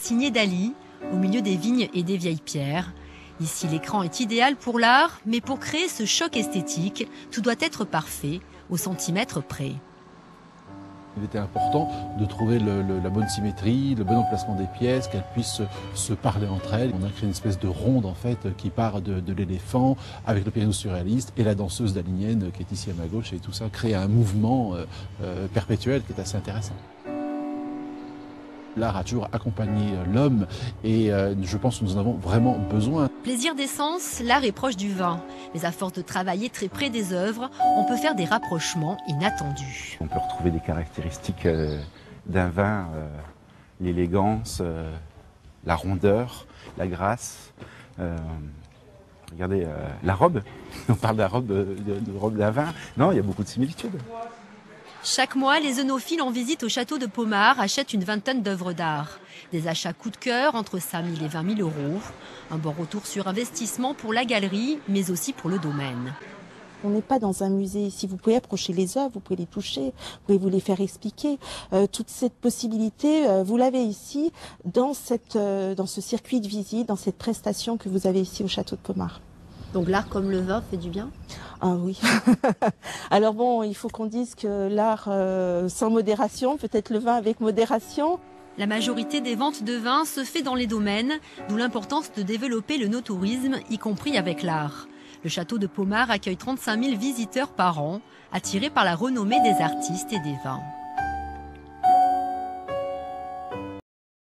signé Dali, au milieu des vignes et des vieilles pierres. Ici, l'écran est idéal pour l'art, mais pour créer ce choc esthétique, tout doit être parfait, au centimètre près. Il était important de trouver la bonne symétrie, le bon emplacement des pièces, qu'elles puissent se parler entre elles. On a créé une espèce de ronde en fait qui part de l'éléphant avec le piano surréaliste et la danseuse dalinienne qui est ici à ma gauche, et tout ça crée un mouvement perpétuel qui est assez intéressant. L'art a toujours accompagné l'homme et je pense que nous en avons vraiment besoin. Plaisir d'essence, l'art est proche du vin. Mais à force de travailler très près des œuvres, on peut faire des rapprochements inattendus. On peut retrouver des caractéristiques d'un vin, l'élégance, la rondeur, la grâce. Regardez la robe, on parle de la robe, de robe d'un vin. Non, il y a beaucoup de similitudes. Chaque mois, les œnophiles en visite au château de Pommard achètent une vingtaine d'œuvres d'art. Des achats coup de cœur entre 5 000 et 20 000 euros. Un bon retour sur investissement pour la galerie, mais aussi pour le domaine. On n'est pas dans un musée ici. Vous pouvez approcher les œuvres, vous pouvez les toucher, vous pouvez vous les faire expliquer. Toute cette possibilité, vous l'avez ici dans ce circuit de visite, dans cette prestation que vous avez ici au château de Pommard. Donc l'art comme le vin fait du bien ? Ah oui. Alors bon, il faut qu'on dise que l'art sans modération, peut-être le vin avec modération. La majorité des ventes de vin se fait dans les domaines, d'où l'importance de développer le no-tourisme, y compris avec l'art. Le château de Pommard accueille 35 000 visiteurs par an, attirés par la renommée des artistes et des vins.